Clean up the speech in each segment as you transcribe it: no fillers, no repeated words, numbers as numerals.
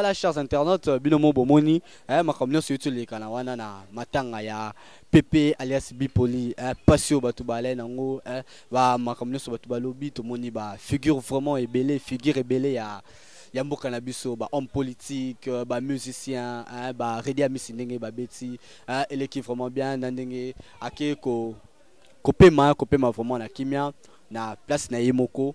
voilà, chers internautes, binomo bomoni, ma communion sur YouTube les kanawana na matanga ya Pepe alias Bipoli, Passio Batubale nango, ma communion sur Batubalobi, tout moni ba figure vraiment ébélé, figure ébélé ya Yambo Canabiso, homme politique, musicien, Redia Missindenge, Beti, et l'équipe vraiment bien, Nandenge, Ake ko Kopema vraiment na Kimia, na place na Yemoko,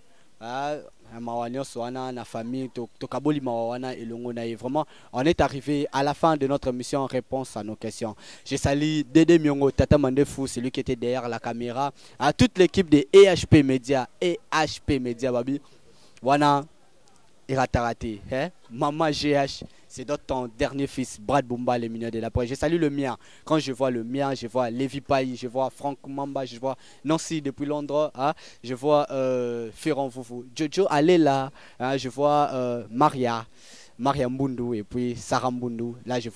Mawanyo Soana, na famille, Tokaboli Mawana et Longo Naï. Vraiment, on est arrivé à la fin de notre mission en réponse à nos questions. Je salue Dede Miongo, Tata Mandefou, celui qui était derrière la caméra, à toute l'équipe de EHP Media, Babi. Wana. Raté, hein? Maman GH, c'est ton dernier fils, Brad Bumba, le mineur de la presse. Je salue le mien. Quand je vois le mien, je vois Lévi Payi, je vois Franck Mamba, je vois Nancy depuis Londres, hein? Je vois Ferran Foufou, Jojo Alela, hein? Je vois Maria Mbundu et puis Sarah Mbundu. Là, je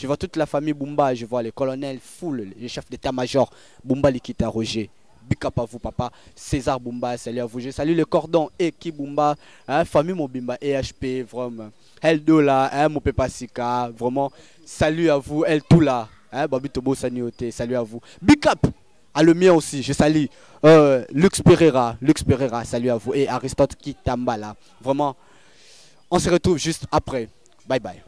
vois toute la famille Bumba, je vois le colonel Foul, le chef d'état-major Bumba Likita Roger. Big up à vous papa, César Bumba, salut à vous. Je salue le cordon Eki Bumba, hein, famille Mobimba, EHP, vraiment. Eldola, hein, mon papa Sika, vraiment. Salut à vous, El Toula, hein, Babi Tobo Saniote, salut à vous. Big up à le mien aussi, je salue Lux Pereira, salut à vous. Et Aristote Kitambala, vraiment. On se retrouve juste après. Bye bye.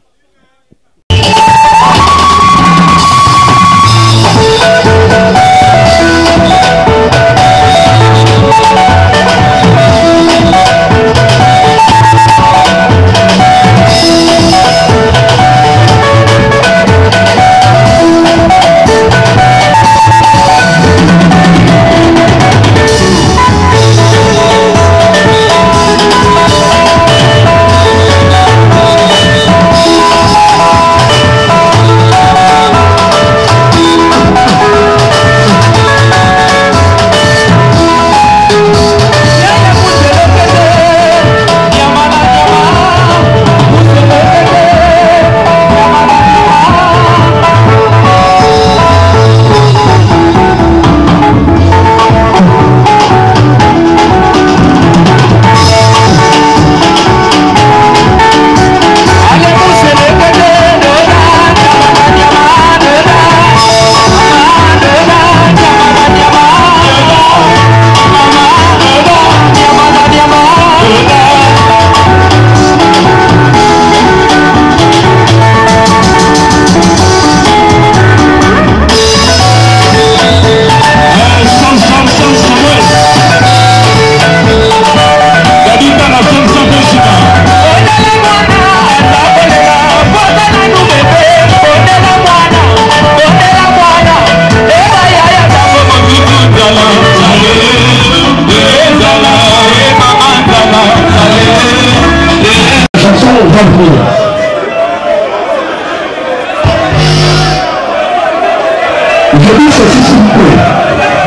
Je dis ceci s'il vous plaît.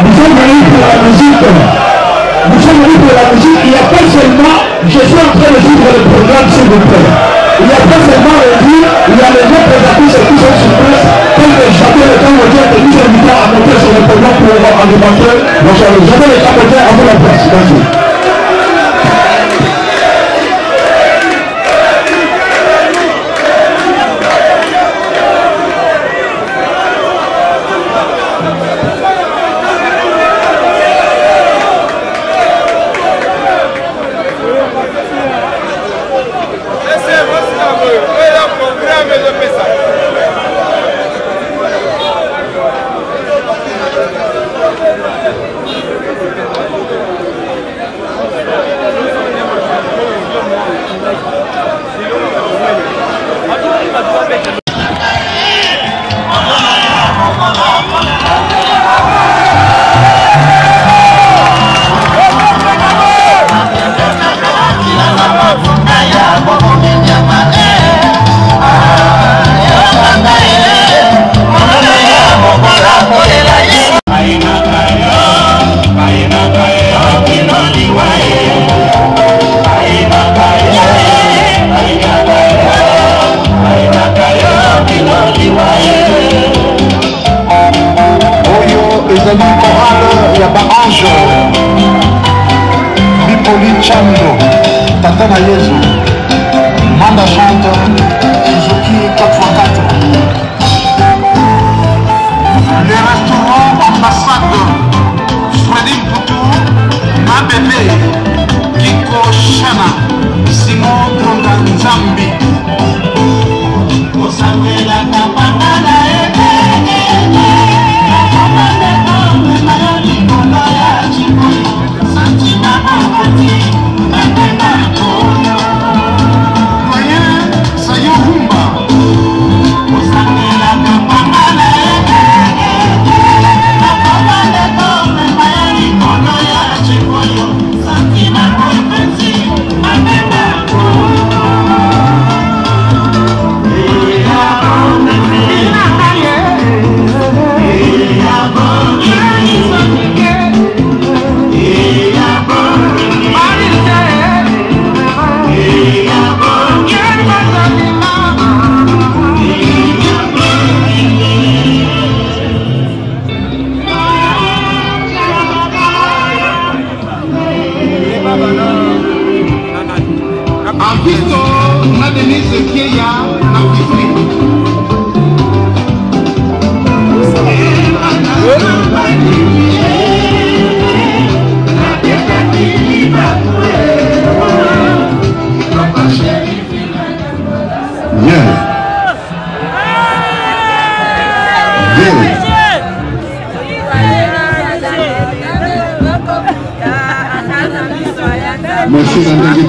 Nous sommes venus pour la musique. Nous sommes venus pour la musique. Il n'y a pas seulement, je suis en train de suivre le programme s'il vous plaît. Il n'y a pas seulement le dire, il y a les autres artistes qui sont sur place, comme le Jacques Le Cambodia que nous invitons à monter sur le programme pour alimenter. Donc j'avais le Cambodia avant la place. Merci. Bipoli Chando, Tata na Yezu, Manda chante.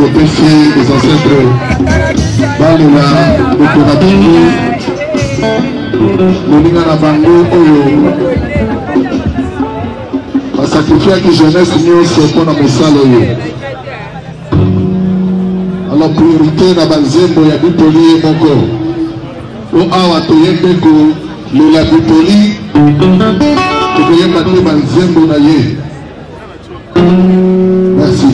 côté fier des ancêtres. Balola, Okonabango, Moninga na Bango, Oyo. A sacrifié qui jeunesse nyonso pour na mosala oyo. Alors priorité na banzembo ya Bipoli moko. O awa toyembe ko lola Bipoli. Toyemba te banzembo na ye. Merci.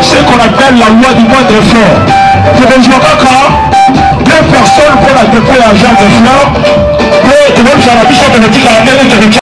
ce qu'on appelle la loi du moindre effort. C'est des jours quand deux personnes pour la défaire à Jean de Fleurs, et même sur la mission de l'éthique à la même territoire.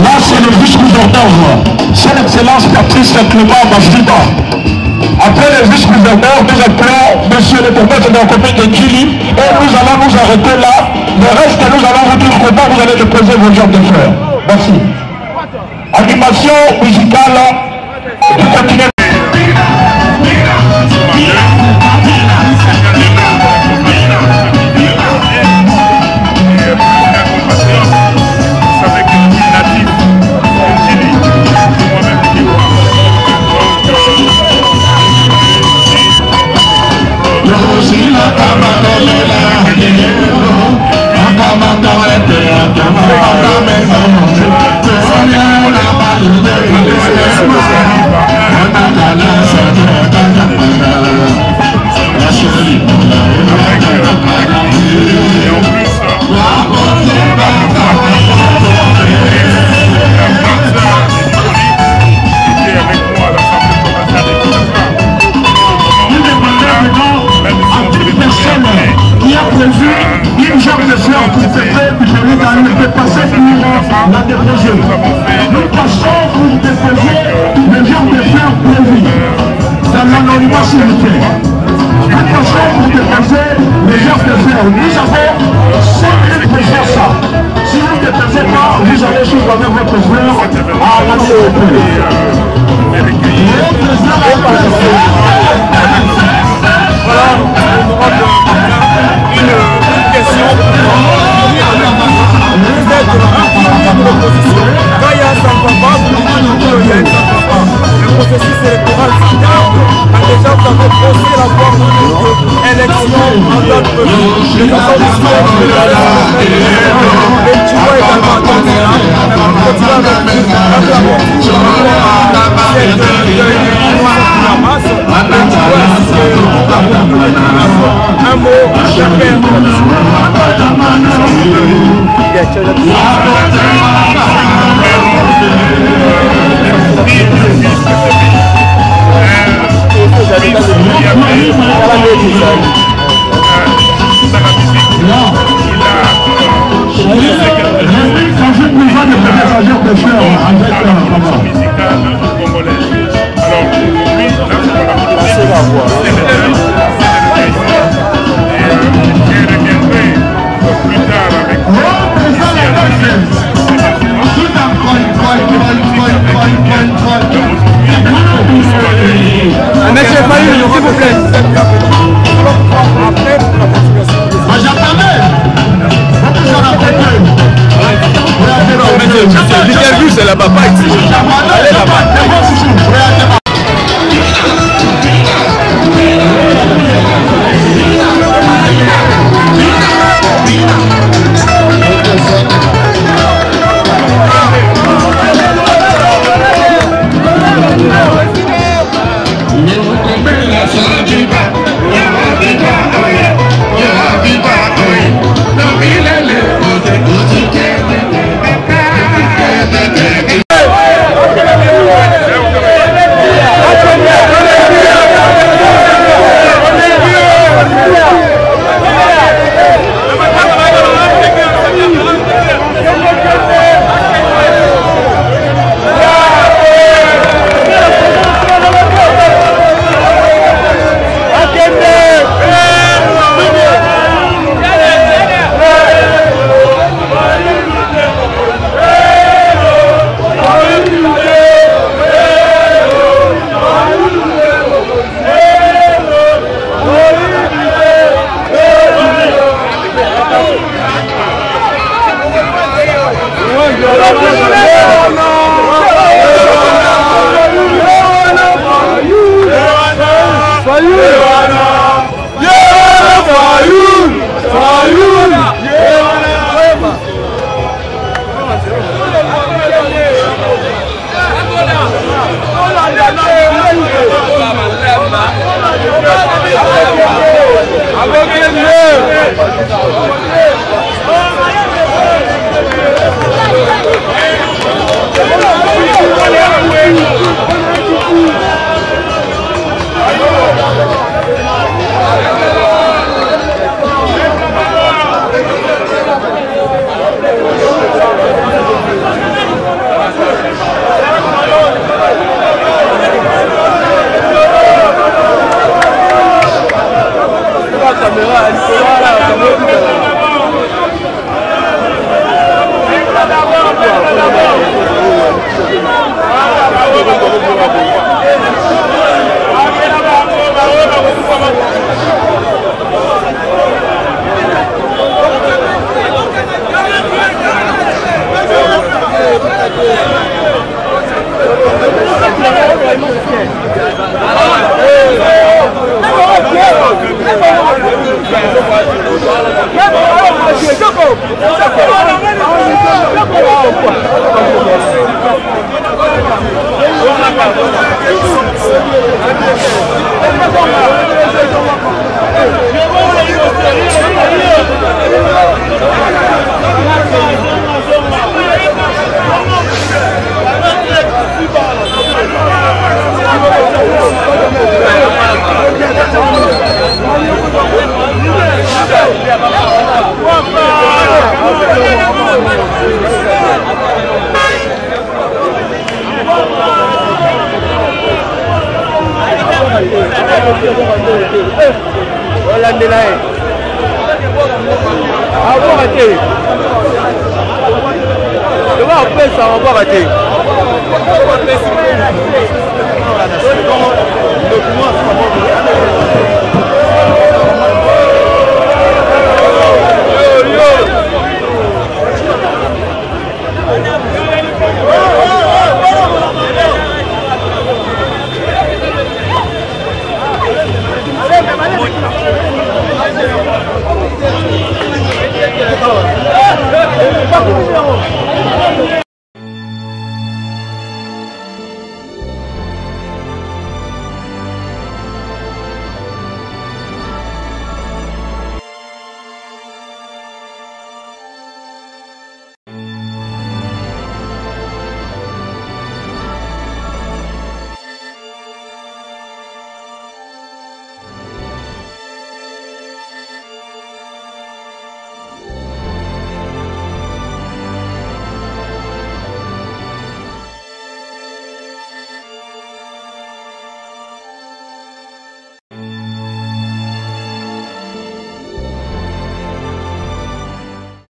Là, c'est le vice-gouverneur, son Excellence Patrice Clément Masriba. Après le vice-gouverneur, nous appelons monsieur le prophète de la commune de Kili et nous allons nous arrêter là. Le reste, nous allons vous dire comment vous allez déposer vos jambes de fleurs. Merci. Animation musicale du cabinet. Nous passons pour déposer le genre de fleurs prévues dans l'anonymat s'il vous plaît. Nous passons pour déposer le genre de fleurs. Nous avons 5 minutes pour faire ça. Si vous ne déposez pas, vous allez suivre avec votre fleur à l'accès au pays. Voilà, on aura une question. Vous êtes un de l'opposition. Quand il y a un papa, vous dites qu'il y a un papa. Le processus électoral s'arrête. Déjà, vous avez posé la voie élection en d'autres les conditions de la et tu vois également dans cela un mot Monsieur Fayoul, s'il vous plaît. L'interview, c'est là-bas, pas ici. Allez là-bas.